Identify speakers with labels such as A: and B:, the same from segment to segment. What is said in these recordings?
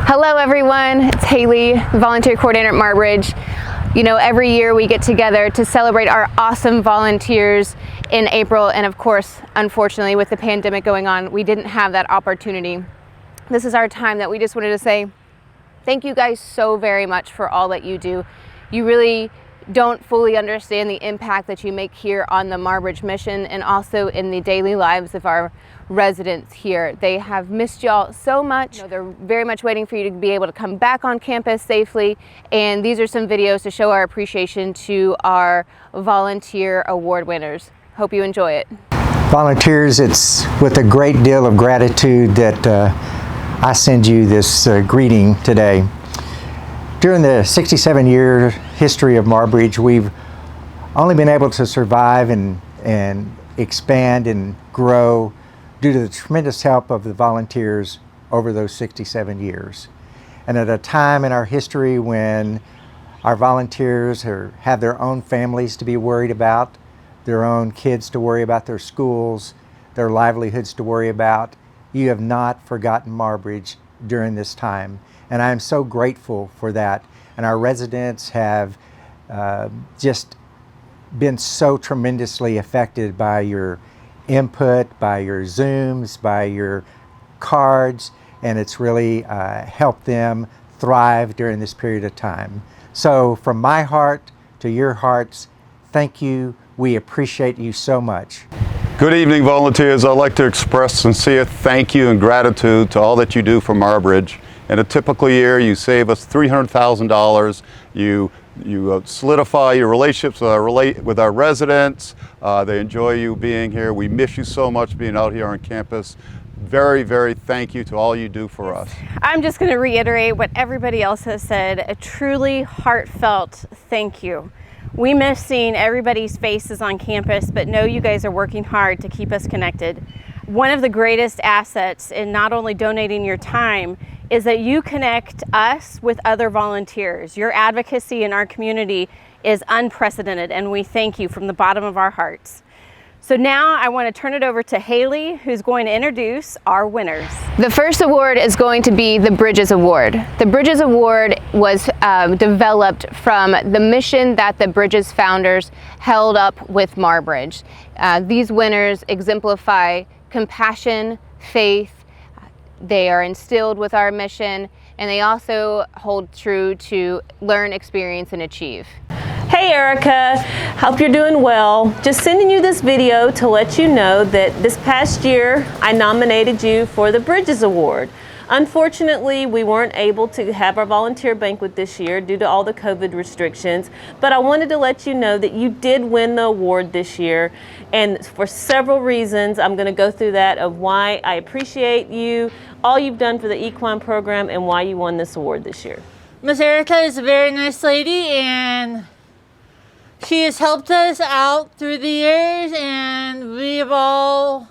A: Hello everyone, it's Haley, volunteer coordinator at Marbridge. You know, every year we get together to celebrate our awesome volunteers in April, and of course, unfortunately, with the pandemic going on, we didn't have that opportunity. This is our time that we just wanted to say thank you guys so very much for all that you do. You really don't fully understand the impact that you make here on the Marbridge mission and also in the daily lives of our residents here. They have missed y'all so much. You know, they're very much waiting for you to be able to come back on campus safely, and these are some videos to show our appreciation to our volunteer award winners. Hope you enjoy it.
B: Volunteers, it's with a great deal of gratitude that I send you this greeting today. During the 67-year history of Marbridge, we've only been able to survive and expand and grow due to the tremendous help of the volunteers over those 67 years. And at a time in our history when our volunteers have their own families to be worried about, their own kids to worry about, their schools, their livelihoods to worry about, you have not forgotten Marbridge during this time. And I am so grateful for that. And our residents have just been so tremendously affected by your input, by your Zooms, by your cards, and it's really helped them thrive during this period of time. So from my heart to your hearts, thank you. We appreciate you so much.
C: Good evening, volunteers. I'd like to express sincere thank you and gratitude to all that you do for Marbridge. In a typical year, you save us $300,000. You solidify your relationships with our residents. They enjoy you being here. We miss you so much being out here on campus. Very, very thank you to all you do for us.
D: I'm just going to reiterate what everybody else has said. A truly heartfelt thank you. We miss seeing everybody's faces on campus, but know you guys are working hard to keep us connected. One of the greatest assets in not only donating your time is that you connect us with other volunteers. Your advocacy in our community is unprecedented, and we thank you from the bottom of our hearts. So now I want to turn it over to Haley, who's going to introduce our winners.
A: The first award is going to be the Bridges Award. The Bridges Award was developed from the mission that the Bridges founders held up with Marbridge. These winners exemplify compassion, faith. They are instilled with our mission, and they also hold true to learn, experience, and achieve.
E: Hey Erica, hope you're doing well. Just sending you this video to let you know that this past year I nominated you for the Bridges Award. Unfortunately, we weren't able to have our volunteer banquet this year due to all the COVID restrictions, but I wanted to let you know that you did win the award this year, and for several reasons. I'm going to go through that of why I appreciate you, all you've done for the equine program, and why you won this award this year.
F: Miss Erica is a very nice lady, and she has helped us out through the years, and we've all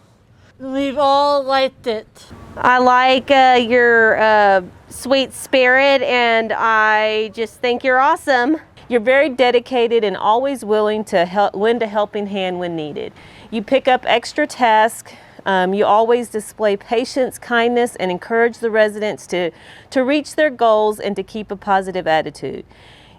F: liked it.
E: I like your sweet spirit, and I just think you're awesome. You're very dedicated and always willing to lend a helping hand when needed. You pick up extra tasks. You always display patience, kindness, and encourage the residents to reach their goals and to keep a positive attitude.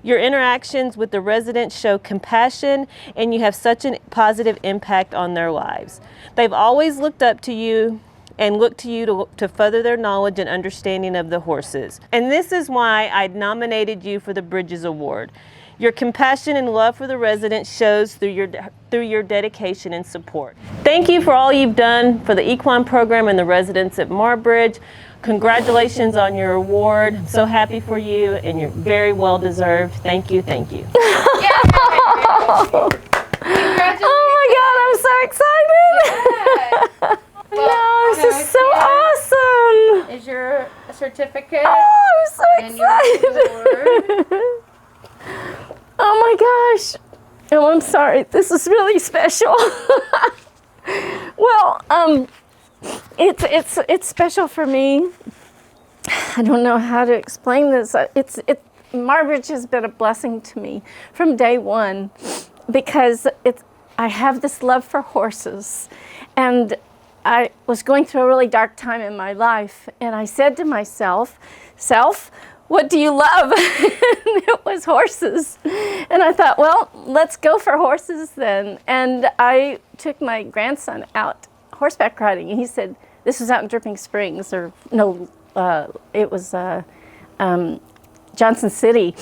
E: Your interactions with the residents show compassion, and you have such a positive impact on their lives. They've always looked up to you and look to you to further their knowledge and understanding of the horses. And this is why I nominated you for the Bridges Award. Your compassion and love for the residents shows through your dedication and support. Thank you for all you've done for the equine program and the residents at Marbridge. Congratulations on your award. I'm so happy for you, and you're very well deserved. Thank you, thank you.
A: Oh
E: my God, I'm so excited.
A: Yeah.
E: No, this is so awesome.
A: Is your certificate?
E: Oh, I'm so excited. Oh my gosh. Oh, I'm sorry. This is really special. Well, it's special for me. I don't know how to explain this. Marbridge has been a blessing to me from day one, because I have this love for horses, and
G: I was going through a really dark time in my life, and I said to myself, "Self, what do you love?" It was horses. And I thought, well, let's go for horses then. And I took my grandson out horseback riding, and he said, this was out in Dripping Springs, or no, it was Johnson City.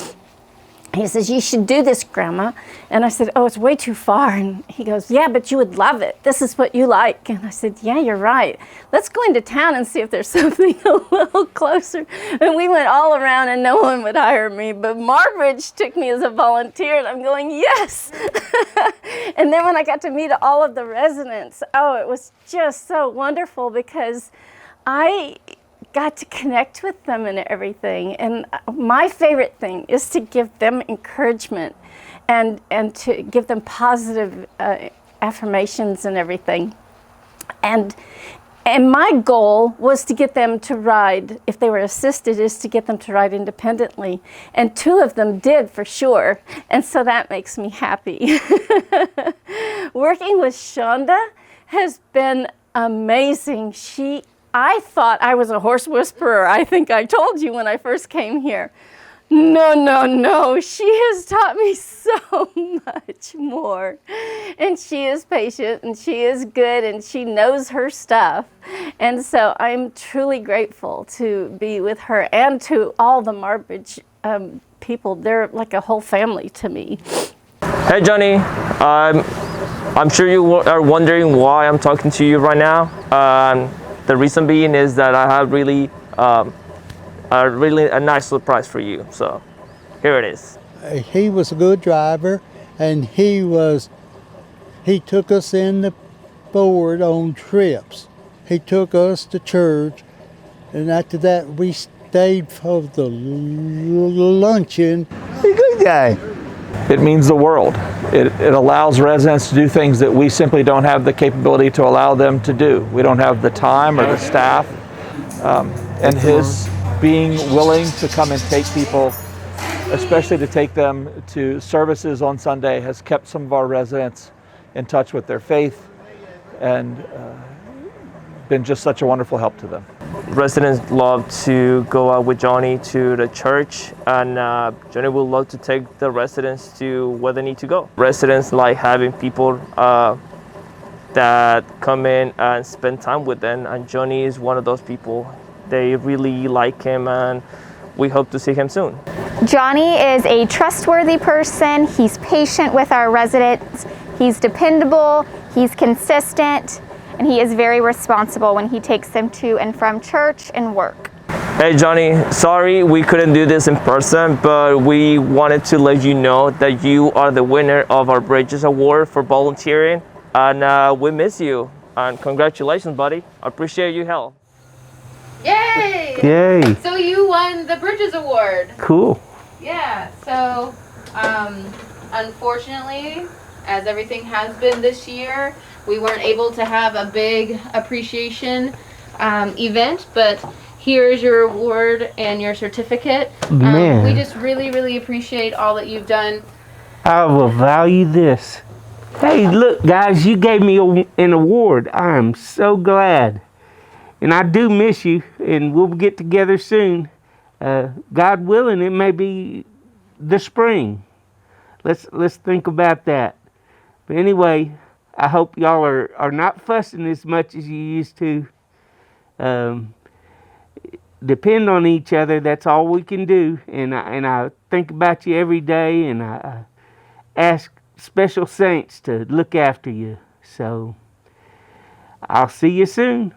G: He says, you should do this, Grandma. And I said, oh, it's way too far. And he goes, yeah, but you would love it. This is what you like. And I said, yeah, you're right. Let's go into town and see if there's something a little closer. And we went all around and no one would hire me. But Marbridge took me as a volunteer, and I'm going, yes. And then when I got to meet all of the residents, oh, it was just so wonderful, because I got to connect with them and everything. And my favorite thing is to give them encouragement and to give them positive affirmations and everything. And my goal was to get them to ride, if they were assisted, is to get them to ride independently. And 2 of them did, for sure. And so that makes me happy. Working with Shonda has been amazing. I thought I was a horse whisperer. I think I told you when I first came here. No. She has taught me so much more. And she is patient, and she is good, and she knows her stuff. And so I'm truly grateful to be with her, and to all the Marbridge people. They're like a whole family to me.
H: Hey, Johnny. I'm sure you are wondering why I'm talking to you right now. The reason being is that I have really a nice surprise for you. So here it is.
I: He was a good driver, and he took us in the board on trips. He took us to church, and after that we stayed for the luncheon. He's a good guy.
J: It means the world. It allows residents to do things that we simply don't have the capability to allow them to do. We don't have the time or the staff. And his being willing to come and take people, especially to take them to services on Sunday, has kept some of our residents in touch with their faith, and been just such a wonderful help to them.
H: Residents love to go out with Johnny to the church, and Johnny will love to take the residents to where they need to go. Residents like having people that come in and spend time with them, and Johnny is one of those people. They really like him, and we hope to see him soon.
A: Johnny is a trustworthy person. He's patient with our residents. He's dependable. He's consistent. And he is very responsible when he takes them to and from church and work.
H: Hey Johnny, sorry we couldn't do this in person, but we wanted to let you know that you are the winner of our Bridges Award for volunteering, and we miss you. And congratulations, buddy. I appreciate your help.
A: Yay!
K: Yay!
A: So you won the Bridges Award.
K: Cool.
A: Yeah, so unfortunately, as everything has been this year, we weren't able to have a big appreciation event, but here's your award and your certificate.
K: Man.
A: We just really appreciate all that you've done.
K: I will value this. Hey, look, guys, you gave me an award. I am so glad. And I do miss you, and we'll get together soon. God willing, it may be the spring. Let's think about that. But anyway, I hope y'all are not fussing as much as you used to. Depend on each other. That's all we can do. And I think about you every day, and I ask special saints to look after you. So I'll see you soon.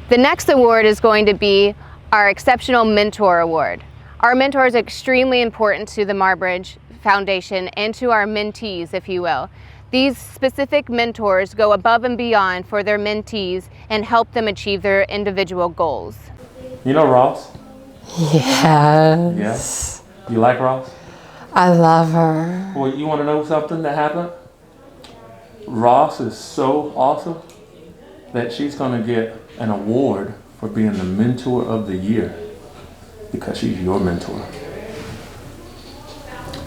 A: The next award is going to be our Exceptional Mentor Award. Our mentor is extremely important to the Marbridge Foundation and to our mentees, if you will. These specific mentors go above and beyond for their mentees and help them achieve their individual goals.
L: You know Ross?
M: Yes.
L: Yes. You like Ross?
M: I love her.
L: Well, you want to know something that happened? Ross is so awesome that she's going to get an award for being the Mentor of the Year because she's your mentor.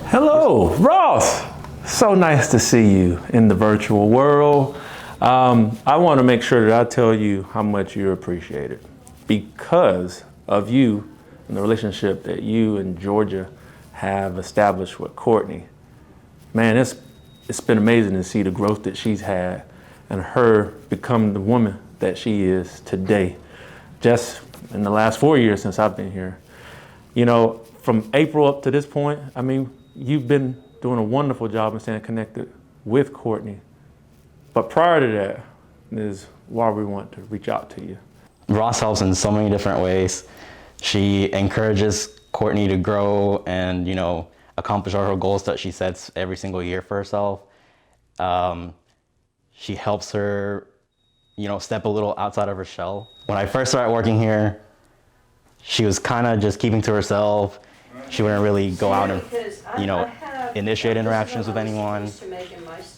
L: Hello, Ross. So nice to see you in the virtual world. I want to make sure that I tell you how much you're appreciated because of you and the relationship that you and Georgia have established with Courtney. Man, it's been amazing to see the growth that she's had and her become the woman that she is today. Just in the last 4 years since I've been here. You know, from April up to this point, I mean, you've been doing a wonderful job of staying connected with Courtney. But prior to that is why we want to reach out to you.
N: Ross helps in so many different ways. She encourages Courtney to grow and, you know, accomplish all her goals that she sets every single year for herself. She helps her, you know, step a little outside of her shell. When I first started working here, she was kind of just keeping to herself. She wouldn't really go out and, you know, initiate interactions with anyone.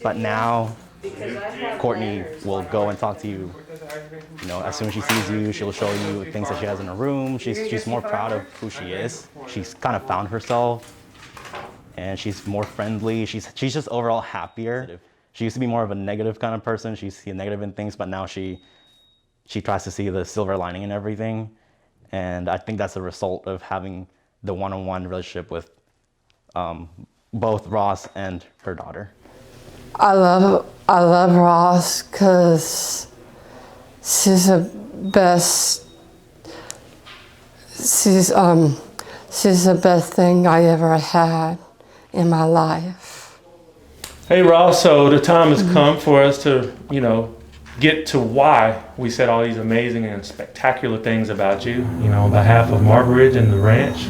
N: But now, Courtney will go and talk to you. You know, as soon as she sees you, she'll show you things that she has in her room. She's more proud of who she is. She's kind of found herself, and she's more friendly. She's just overall happier. She used to be more of a negative kind of person. She sees negative in things, but now she tries to see the silver lining in everything. And I think that's a result of having the one-on-one relationship with both Ross and her daughter.
M: I love Ross because she's the best. She's the best thing I ever had in my life.
L: Hey Ross, so the time has come for us to, you know, get to why we said all these amazing and spectacular things about you. You know, on behalf of Marbridge and the ranch,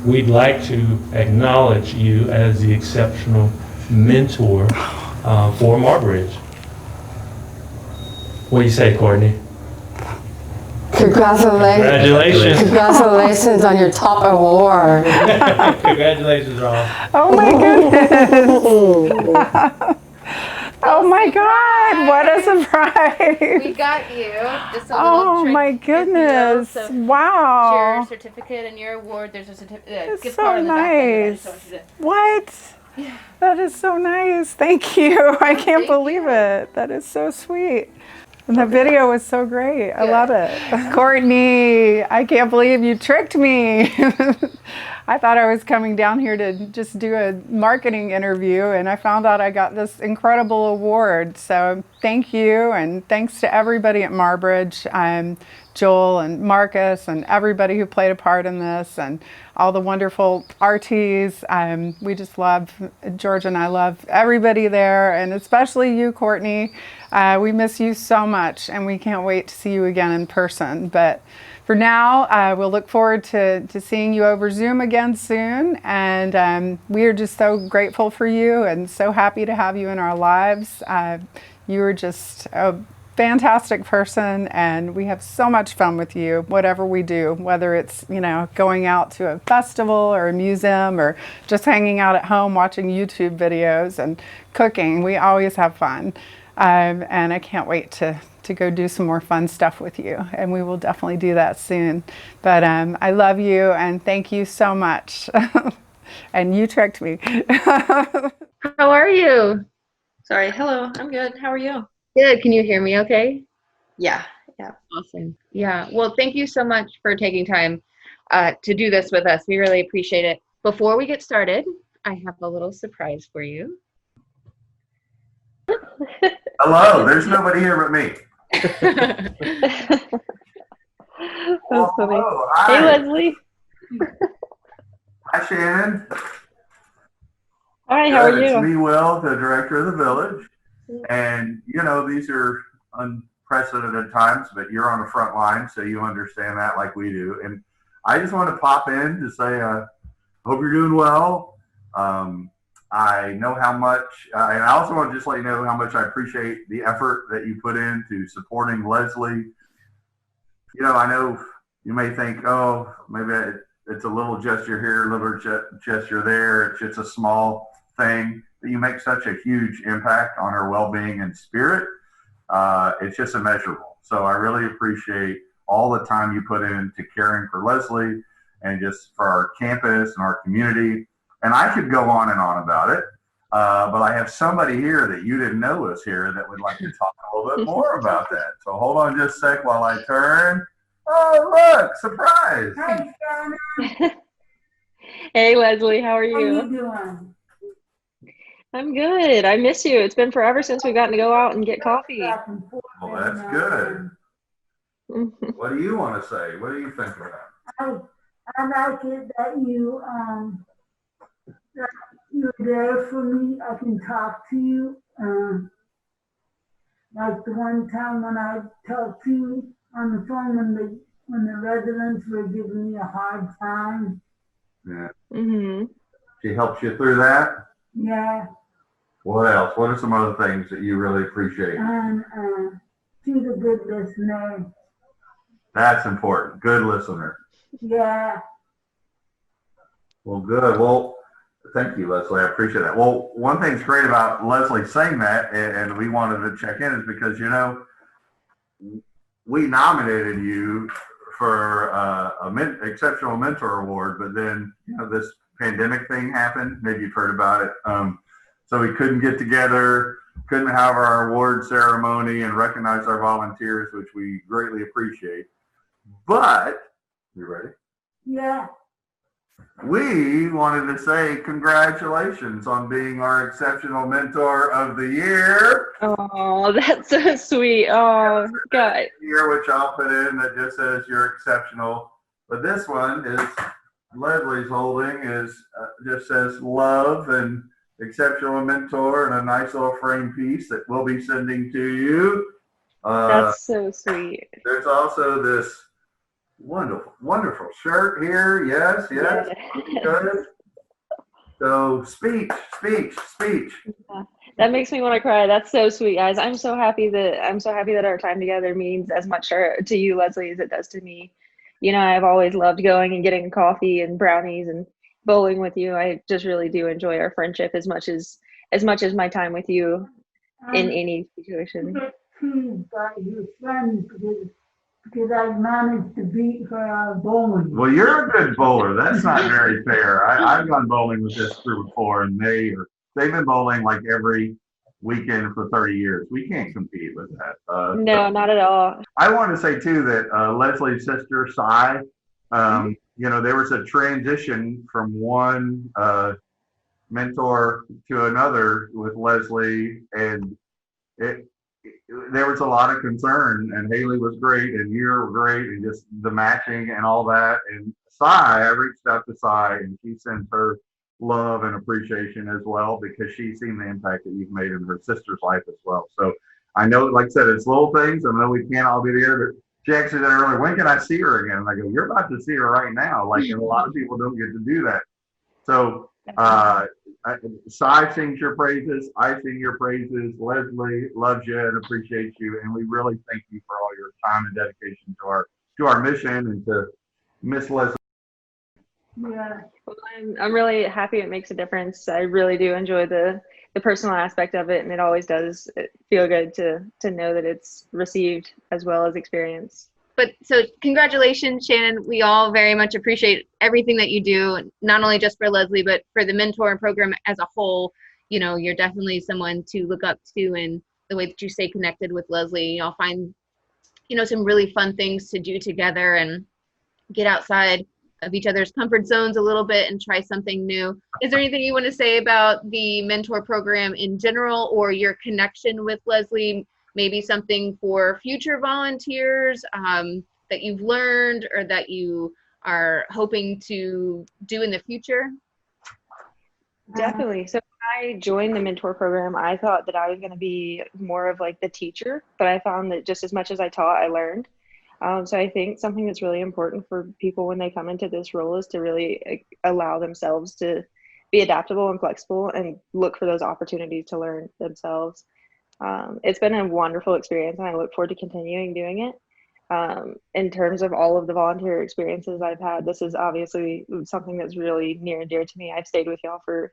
L: we'd like to acknowledge you as the exceptional mentor for Marbridge. What do you say, Courtney?
M: Congratulations. Congratulations on your top award.
L: Congratulations, Ross.
O: Oh my goodness. Oh my God, what a surprise.
A: We got you just a little trick.
O: My goodness.
A: So
O: wow.
A: Your certificate and your award, there's a certificate.
O: That's
A: gift
O: so
A: card on the
O: nice.
A: back end.
O: What?
A: Yeah.
O: That is so nice. Thank you. I can't believe it. That is so sweet. And the video was so great. I love it. Courtney, I can't believe you tricked me. I thought I was coming down here to just do a marketing interview, and I found out I got this incredible award. So thank you, and thanks to everybody at Marbridge, Joel and Marcus and everybody who played a part in this, and all the wonderful RTs. We just love, George and I love everybody there, and especially you, Courtney. We miss you so much, and we can't wait to see you again in person. But for now, we'll look forward to seeing you over Zoom again soon. And we are just so grateful for you and so happy to have you in our lives. You are just a fantastic person, and we have so much fun with you, whatever we do, whether it's, you know, going out to a festival or a museum or just hanging out at home watching YouTube videos and cooking. We always have fun. And I can't wait to go do some more fun stuff with you, and we will definitely do that soon. But I love you, and thank you so much. And you tricked me.
A: How are you?
P: Sorry, hello, I'm good. How are you?
A: Good. Can you hear me okay?
P: Yeah.
A: Awesome. Yeah. Well, thank you so much for taking time to do this with us. We really appreciate it. Before we get started, I have a little surprise for you.
Q: Hello, there's nobody here but me.
P: That's funny.
Q: Hello, hi.
P: Hey, Leslie.
Q: Hi, Shannon.
P: Hi, how are you?
Q: It's me, Will, the director of the village. And, you know, these are unprecedented times, but you're on the front line, so you understand that like we do. And I just want to pop in to say, hope you're doing well. I know how much, and I also want to just let you know how much I appreciate the effort that you put into supporting Leslie. You know, I know you may think, oh, maybe it's a little gesture here, a little gesture there. It's just a small thing, but you make such a huge impact on her well-being and spirit. It's just immeasurable. So I really appreciate all the time you put into caring for Leslie and just for our campus and our community. And I could go on and on about it. But I have somebody here that you didn't know was here that would like to talk a little bit more about that. So hold on just a sec while I turn. Oh, look, surprise.
P: Hi, Shannon. Hey, Leslie, how are you?
R: How you doing?
P: I'm good. I miss you. It's been forever since we've gotten to go out and get coffee.
Q: Well, that's good. What do you want to say? What do you think about
R: I like it that you're there for me. I can talk to you. Like the one time when I talked to you on the phone when the residents were giving me a hard time.
Q: Yeah.
P: Mm-hmm.
Q: She helps you through that?
R: Yeah.
Q: What else? What are some other things that you really appreciate?
R: And she's a good listener.
Q: That's important. Good listener.
R: Yeah.
Q: Well, good. Well, thank you, Leslie. I appreciate that. Well, one thing's great about Leslie saying that, and we wanted to check in, is because, you know, we nominated you for exceptional mentor award, but then, you know, this pandemic thing happened. Maybe you've heard about it. So we couldn't get together, couldn't have our award ceremony and recognize our volunteers, which we greatly appreciate. But, you ready?
R: Yeah.
Q: We wanted to say congratulations on being our exceptional mentor of the year.
P: Oh, that's so sweet. Oh, God.
Q: Here, which I'll put in that just says you're exceptional. But this one is Leslie's holding is just says love and exceptional mentor and a nice little frame piece that we'll be sending to you.
P: That's so sweet.
Q: There's also this wonderful shirt here. Yes. Good. So speech.
P: Yeah. That makes me want to cry. That's so sweet, guys. I'm so happy that our time together means as much to you, Leslie, as it does to me. You know, I've always loved going and getting coffee and brownies and bowling with you. I just really do enjoy our friendship as much as my time with you in any situation.
R: Teased by your friends because I managed to beat her bowling.
Q: Well, you're a good bowler. That's not very fair. I've gone bowling with this crew before, and they've been bowling like every weekend for 30 years. We can't compete with that.
P: No, not at all.
Q: I want to say too that Leslie's sister, Cy, you know, there was a transition from one mentor to another with Leslie, and there was a lot of concern, and Haley was great, and you were great, and just the matching and all that. And Cy, I reached out to Cy, and she sends her love and appreciation as well, because she's seen the impact that you've made in her sister's life as well. So I know, like I said, it's little things. I know we can't all be together, but she actually said earlier, when can I see her again? And I go, you're about to see her right now. Like, and a lot of people don't get to do that. So Cy sings your praises. I sing your praises. Leslie loves you and appreciates you, and we really thank you for all your time and dedication to our mission and to Miss Leslie.
P: Yeah. Well, I'm really happy it makes a difference. I really do enjoy the personal aspect of it, and it always does feel good to know that it's received as well as experienced.
A: But so congratulations, Shannon. We all very much appreciate everything that you do, not only just for Leslie, but for the mentor program as a whole. You know, you're definitely someone to look up to, and the way that you stay connected with Leslie. Y'all find, you know, some really fun things to do together and get outside of each other's comfort zones a little bit and try something new. Is there anything you want to say about the mentor program in general, or your connection with Leslie? Maybe something for future volunteers that you've learned or that you are hoping to do in the future?
P: Definitely. So when I joined the mentor program, I thought that I was going to be more of like the teacher, but I found that just as much as I taught, I learned. So I think something that's really important for people when they come into this role is to really allow themselves to be adaptable and flexible and look for those opportunities to learn themselves. It's been a wonderful experience, and I look forward to continuing doing it. In terms of all of the volunteer experiences I've had, this is obviously something that's really near and dear to me. I've stayed with y'all for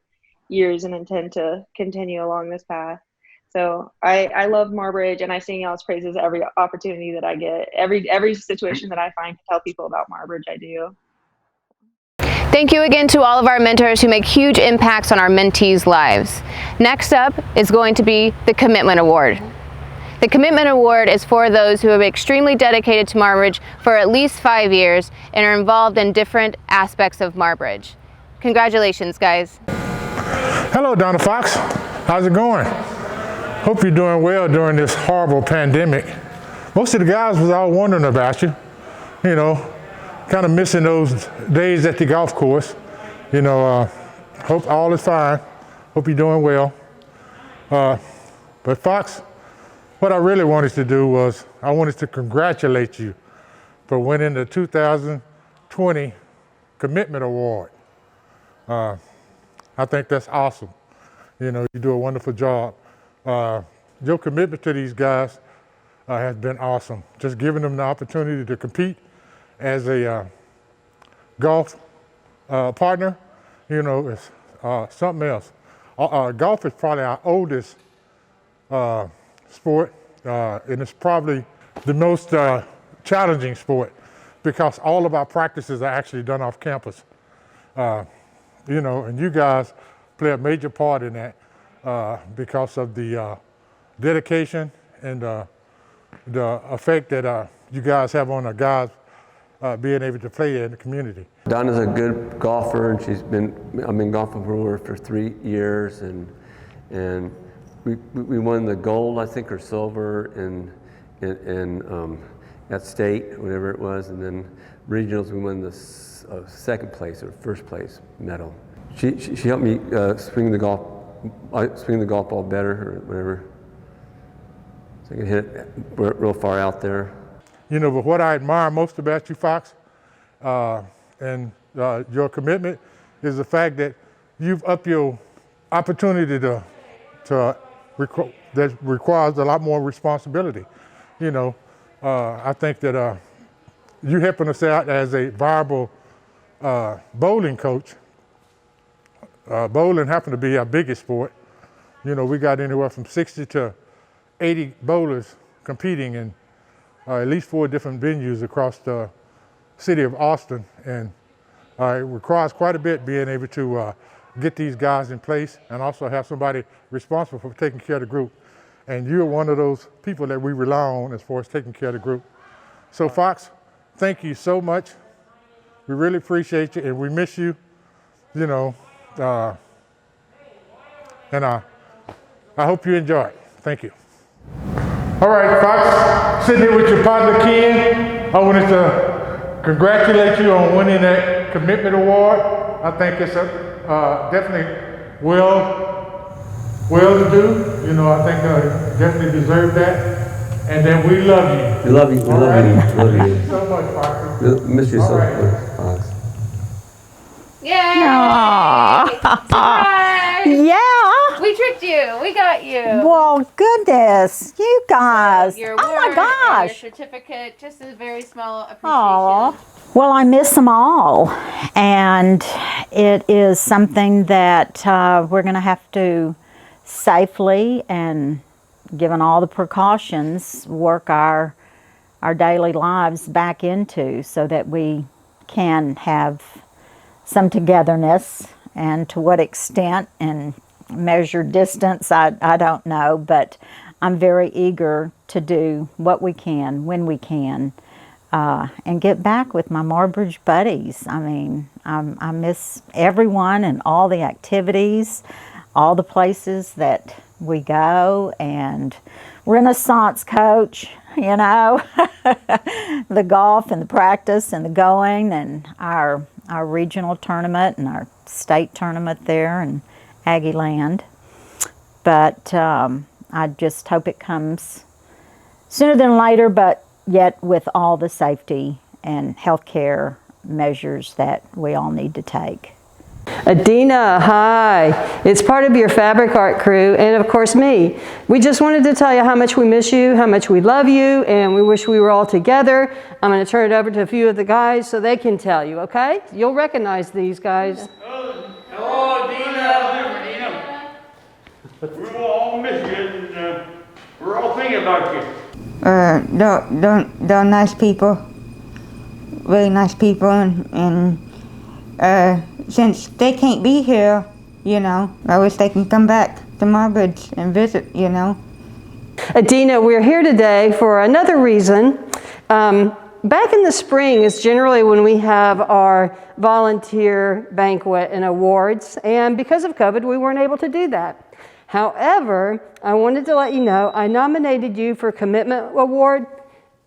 P: years and intend to continue along this path. So I love Marbridge, and I sing y'all's praises every opportunity that I get. Every situation that I find to tell people about Marbridge, I do.
A: Thank you again to all of our mentors who make huge impacts on our mentees' lives. Next up is going to be the Commitment Award. The Commitment Award is for those who have been extremely dedicated to Marbridge for at least 5 years and are involved in different aspects of Marbridge. Congratulations, guys.
S: Hello, Donna Fox. How's it going? Hope you're doing well during this horrible pandemic. Most of the guys was all wondering about you, you know, kind of missing those days at the golf course. You know, hope all is fine. Hope you're doing well. But Fox, what I really wanted to do was I wanted to congratulate you for winning the 2020 Commitment Award. I think that's awesome. You know, you do a wonderful job. Your commitment to these guys has been awesome. Just giving them the opportunity to compete as a golf partner, you know, is something else. Golf is probably our oldest sport, and it's probably the most challenging sport because all of our practices are actually done off campus. You know, and you guys play a major part in that because of the dedication and the effect that you guys have on the guys being able to play in the community.
T: Donna's a good golfer, and I've been golfing for her for 3 years, and we won the gold, I think, or silver in at state, whatever it was, and then regionals we won the second place or first place medal. She helped me swing the golf ball better or whatever, so I can hit it real far out there.
S: You know, but what I admire most about you, Fox, and your commitment is the fact that you've upped your opportunity that requires a lot more responsibility. You know, I think that you helping us out as a viable bowling coach. Bowling happened to be our biggest sport. You know, we got anywhere from 60 to 80 bowlers competing in at least 4 different venues across the city of Austin, and it requires quite a bit being able to get these guys in place and also have somebody responsible for taking care of the group. And you're one of those people that we rely on as far as taking care of the group. So Fox, thank you so much. We really appreciate you, and we miss you, you know, and I hope you enjoy it. Thank you. All right, Fox, sitting here with your partner, Ken. I wanted to congratulate you on winning that Commitment Award. I think it's definitely well to do. You know, I think definitely deserve that. And then we love you.
T: We love you. We love you. We love you.
S: Thank you so much, Fox.
T: We miss you so much, Fox.
A: Yay!
U: Surprise! Yeah.
A: We tricked you. We got you.
U: Well, goodness, you guys.
A: Your
U: Oh my
A: award
U: gosh.
A: and your certificate, just a very small appreciation.
U: Aw. Well, I miss them all, and it is something that we're going to have to safely and, given all the precautions, work our daily lives back into so that we can have some togetherness. And to what extent and measure distance, I don't know, but I'm very eager to do what we can when we can and get back with my Marbridge buddies. I mean, I miss everyone and all the activities, all the places that we go, and Renaissance coach, you know, the golf and the practice and the going, and our regional tournament and our state tournament there in Aggie Land. But I just hope it comes sooner than later, but yet with all the safety and healthcare measures that we all need to take.
V: Adina, hi. It's part of your Fabric Art crew and of course me. We just wanted to tell you how much we miss you, how much we love you, and we wish we were all together. I'm going to turn it over to a few of the guys so they can tell you, okay? You'll recognize these guys.
W: Hello, Adina. We will all miss you, and we're all thinking about you.
X: They're nice people, really nice people, and
B: since they can't be here, you know, I wish they can come back to Marbridge and visit, you know.
V: Adina, we're here today for another reason. Back in the spring is generally when we have our volunteer banquet and awards, and because of COVID, we weren't able to do that. However, I wanted to let you know I nominated you for Commitment Award,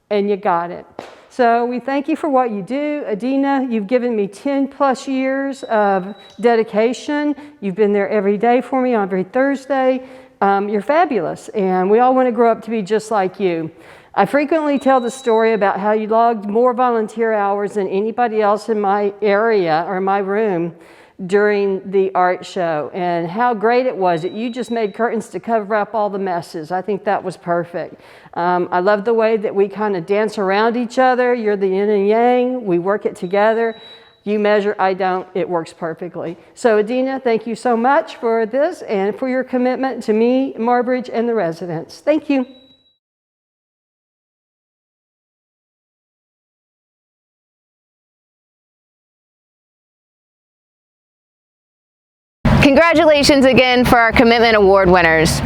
V: and you got it. So we thank you for what you do. Adina, you've given me 10 plus years of dedication. You've been there every day for me, every Thursday. You're fabulous, and we all want to grow up to be just like you. I frequently tell the story about how you logged more volunteer hours than anybody else in my area or my room during the art show, and how great it was that you just made curtains to cover up all the messes. I think that was perfect. I love the way that we kind of dance around each other. You're the yin and yang. We work it together. You measure, I don't. It works perfectly. So Adina, thank you so much for this and for your commitment to me, Marbridge, and the residents. Thank you.
A: Congratulations again for our Commitment Award winners.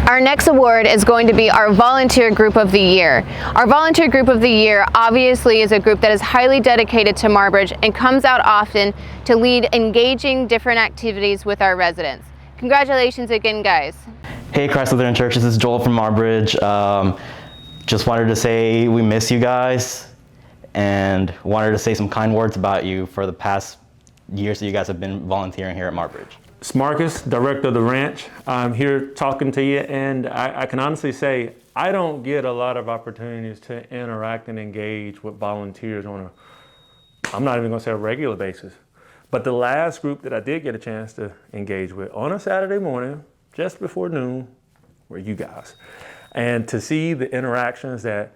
A: Our next award is going to be our Volunteer Group of the Year. Our Volunteer Group of the Year obviously is a group that is highly dedicated to Marbridge and comes out often to lead engaging different activities with our residents. Congratulations again, guys.
N: Hey, Christ Lutheran Church, this is Joel from Marbridge. Just wanted to say we miss you guys and wanted to say some kind words about you for the past years that you guys have been volunteering here at Marbridge.
L: It's Marcus, director of the ranch. I'm here talking to you, and I can honestly say I don't get a lot of opportunities to interact and engage with volunteers on I'm not even gonna say a regular basis. But the last group that I did get a chance to engage with on a Saturday morning, just before noon, were you guys. And to see the interactions that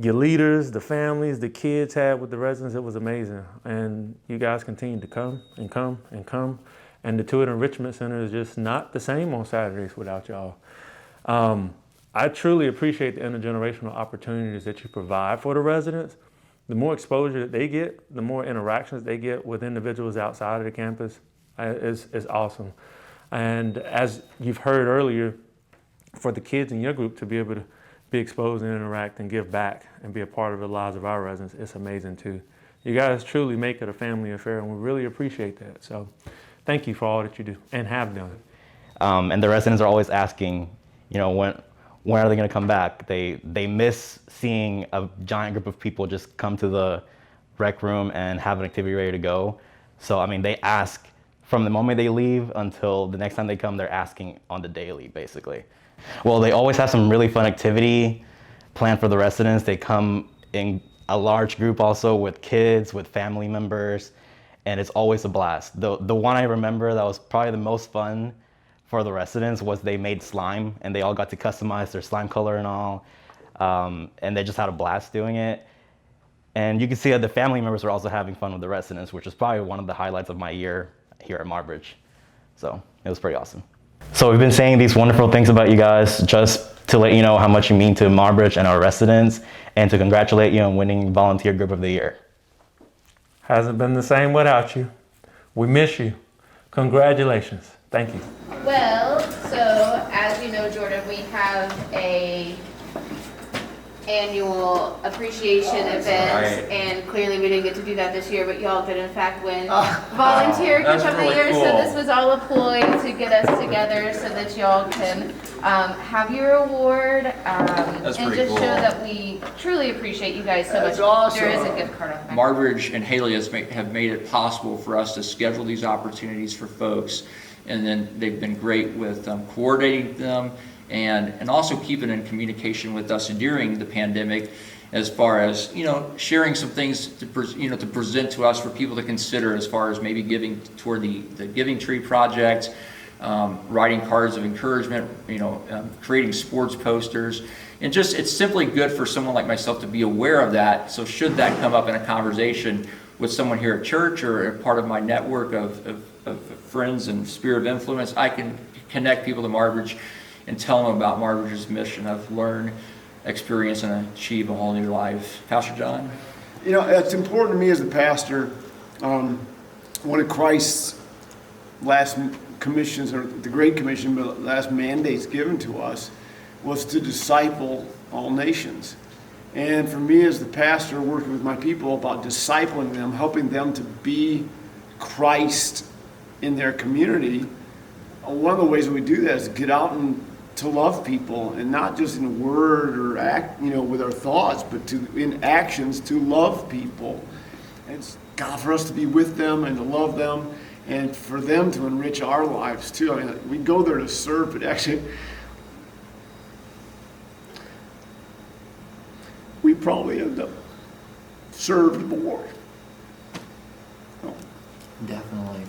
L: your leaders, the families, the kids had with the residents, it was amazing. And you guys continue to come and come and come. And the Tuitt Enrichment Center is just not the same on Saturdays without y'all. I truly appreciate the intergenerational opportunities that you provide for the residents. The more exposure that they get, the more interactions they get with individuals outside of the campus is awesome. And as you've heard earlier, for the kids in your group to be able to be exposed and interact and give back and be a part of the lives of our residents, it's amazing too. You guys truly make it a family affair, and we really appreciate that. So thank you for all that you do and have done.
N: And the residents are always asking, you know, when are they going to come back? They miss seeing a giant group of people just come to the rec room and have an activity ready to go. So, I mean, they ask from the moment they leave until the next time they come, they're asking on the daily, basically. Well, they always have some really fun activity planned for the residents. They come in a large group also with kids, with family members, and it's always a blast. The one I remember that was probably the most fun for the residents was they made slime, and they all got to customize their slime color and all, and they just had a blast doing it. And you can see that the family members were also having fun with the residents, which was probably one of the highlights of my year here at Marbridge. So it was pretty awesome. So we've been saying these wonderful things about you guys just to let you know how much you mean to Marbridge and our residents, and to congratulate you on winning Volunteer Group of the Year.
L: Hasn't been the same without you. We miss you. Congratulations. Thank you.
A: Well, so as you know, Jordan, we have a annual appreciation event, and clearly we didn't get to do that this year, but y'all did in fact win Volunteer Group of the Year. Cool. So this was all a ploy to get us together so that y'all can have your award and just
C: cool.
A: show that we truly appreciate you guys so
C: That's
A: much.
C: Awesome.
A: There is a gift card on the back.
C: Marbridge and Haley have made it possible for us to schedule these opportunities for folks, and then they've been great with coordinating them and also keeping in communication with us during the pandemic, as far as, you know, sharing some things to present to us for people to consider, as far as maybe giving toward the Giving Tree project, writing cards of encouragement, you know, creating sports posters, and just it's simply good for someone like myself to be aware of that. So should that come up in a conversation with someone here at church or a part of my network of friends and sphere of influence, I can connect people to Marbridge and tell them about Marbridge's mission of learn, experience, and achieve a whole new life. Pastor John?
D: You know, it's important to me as a pastor One of Christ's last commissions, or the Great Commission, but last mandates given to us, was to disciple all nations. And for me as the pastor, working with my people about discipling them, helping them to be Christ in their community, one of the ways that we do that is get out and to love people, and not just in word or act, with our thoughts, but in actions to love people. And it's God, for us to be with them and to love them, and for them to enrich our lives too. I mean, we go there to serve, but actually, we probably end up served more.
C: Definitely.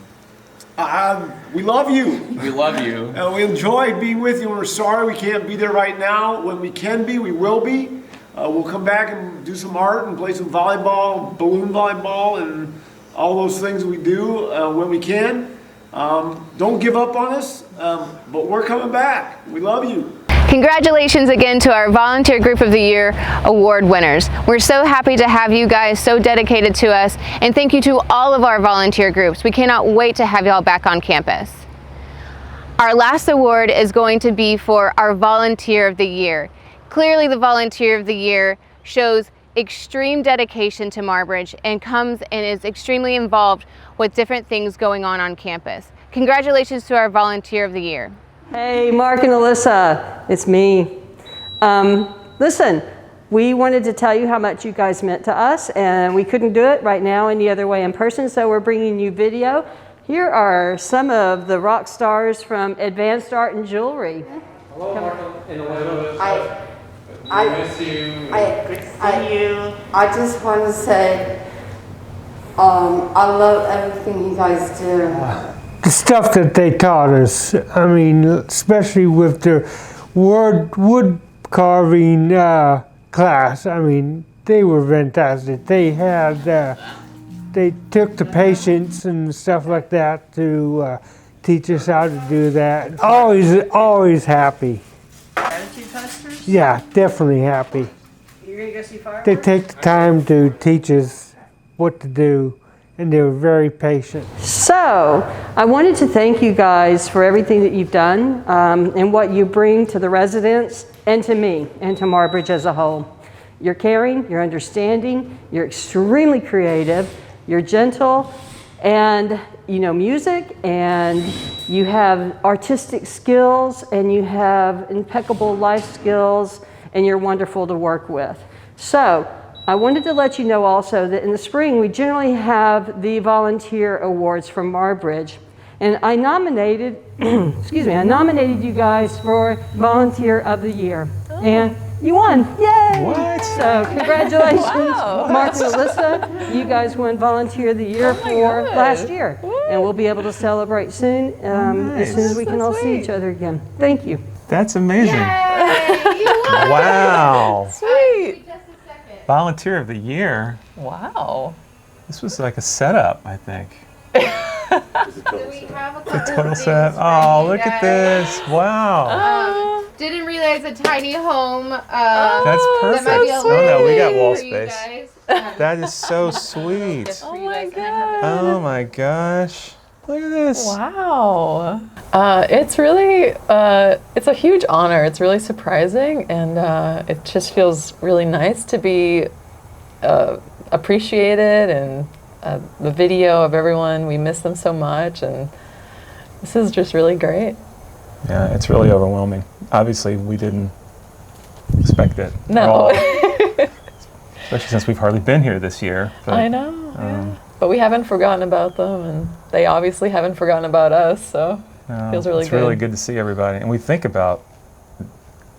D: We love you.
C: We love you.
D: We enjoy being with you. We're sorry we can't be there right now. When we can be, we will be. We'll come back and do some art and play some volleyball, balloon volleyball, and all those things we do when we can. Don't give up on us, but we're coming back. We love you.
A: Congratulations again to our Volunteer Group of the Year award winners. We're so happy to have you guys so dedicated to us, and thank you to all of our volunteer groups. We cannot wait to have y'all back on campus. Our last award is going to be for our Volunteer of the Year. Clearly the Volunteer of the Year shows extreme dedication to Marbridge and comes and is extremely involved with different things going on campus. Congratulations to our Volunteer of the Year.
V: Hey, Mark and Alyssa, it's me. Listen, we wanted to tell you how much you guys meant to us, and we couldn't do it right now any other way in person, so we're bringing you video. Here are some of the rock stars from Advanced Art and Jewelry.
H: Hello, Mark and Alyssa.
M: I
H: miss you.
M: I just want to say, I love everything you guys do.
K: The stuff that they taught us, I mean, especially with the wood carving class, I mean, they were fantastic. They had, they took the patience and stuff like that to teach us how to do that. Always happy.
V: Attitude posters?
K: Yeah, definitely happy.
V: You're going to go see fireworks?
K: They take the time to teach us what to do, and they were very patient.
V: So, I wanted to thank you guys for everything that you've done and what you bring to the residents and to me and to Marbridge as a whole. You're caring, you're understanding, you're extremely creative, you're gentle, and you know music, and you have artistic skills, and you have impeccable life skills, and you're wonderful to work with. So, I wanted to let you know also that in the spring we generally have the volunteer awards from Marbridge, and I nominated, I nominated you guys for Volunteer of the Year, and you won! Yay!
J: What?
V: So congratulations,
J: Wow.
V: Mark and Alyssa. You guys won Volunteer of the Year for last year, and we'll be able to celebrate soon as soon as we can all see each other again. Thank you.
J: That's amazing. Wow.
E: Sweet.
J: Volunteer of the Year.
E: Wow.
J: This was like a setup, I think.
A: So we have a
J: The
A: couple
J: total
A: of
J: set.
A: things
J: Oh,
A: for you
J: look at
A: guys.
J: this. Wow.
A: Didn't realize a tiny home.
J: That's perfect.
A: That might be a
J: Oh, no, we got
A: little
J: wall
A: for you
J: space.
A: guys.
J: That is so sweet.
E: Oh my god.
J: Oh my gosh. Look at this.
E: Wow. It's really, it's a huge honor. It's really surprising, and it just feels really nice to be appreciated, and the video of everyone, we miss them so much, and this is just really great.
J: Yeah, it's really overwhelming. Obviously, we didn't expect it at
E: No.
J: all. Especially since we've hardly been here this year. But,
E: I know. But we haven't forgotten about them, and they obviously haven't forgotten about us, so it feels really
J: it's
E: good.
J: really good to see everybody. And we think about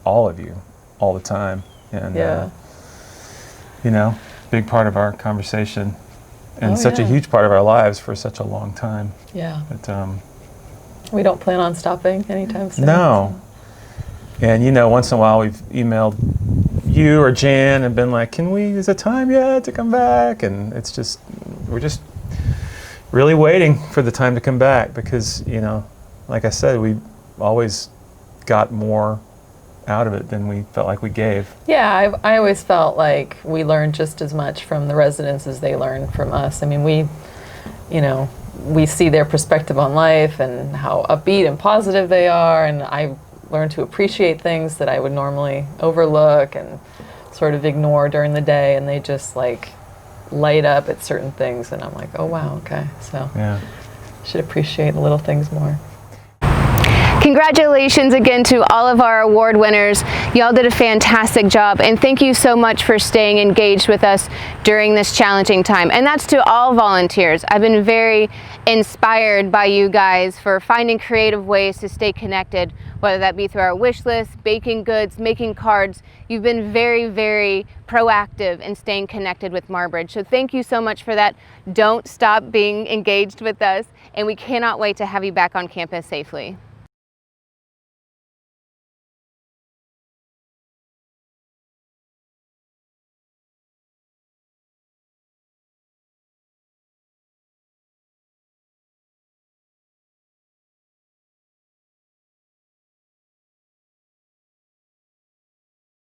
J: all of you all the time. And,
E: Yeah.
J: you know, big part of our conversation and
E: Oh,
J: such a
E: yeah.
J: huge part of our lives for such a long time.
E: Yeah.
J: But,
E: We don't plan on stopping anytime soon.
J: no. And, you know, once in a while we've emailed you or Jan and been like, is it time yet to come back? And it's just, we're just really waiting for the time to come back because, you know, like I said, we always got more out of it than we felt like we gave.
E: Yeah, I always felt like we learned just as much from the residents as they learned from us. I mean, you know, we see their perspective on life and how upbeat and positive they are, and I learned to appreciate things that I would normally overlook and sort of ignore during the day, and they just like light up at certain things, and I'm like, oh wow, okay, so
F: Yeah.
E: should appreciate the little things more.
A: Congratulations again to all of our award winners. Y'all did a fantastic job, and thank you so much for staying engaged with us during this challenging time. And that's to all volunteers. I've been very inspired by you guys for finding creative ways to stay connected, whether that be through our wish list, baking goods, making cards. You've been very, very proactive in staying connected with Marbridge. So thank you so much for that. Don't stop being engaged with us, and we cannot wait to have you back on campus safely.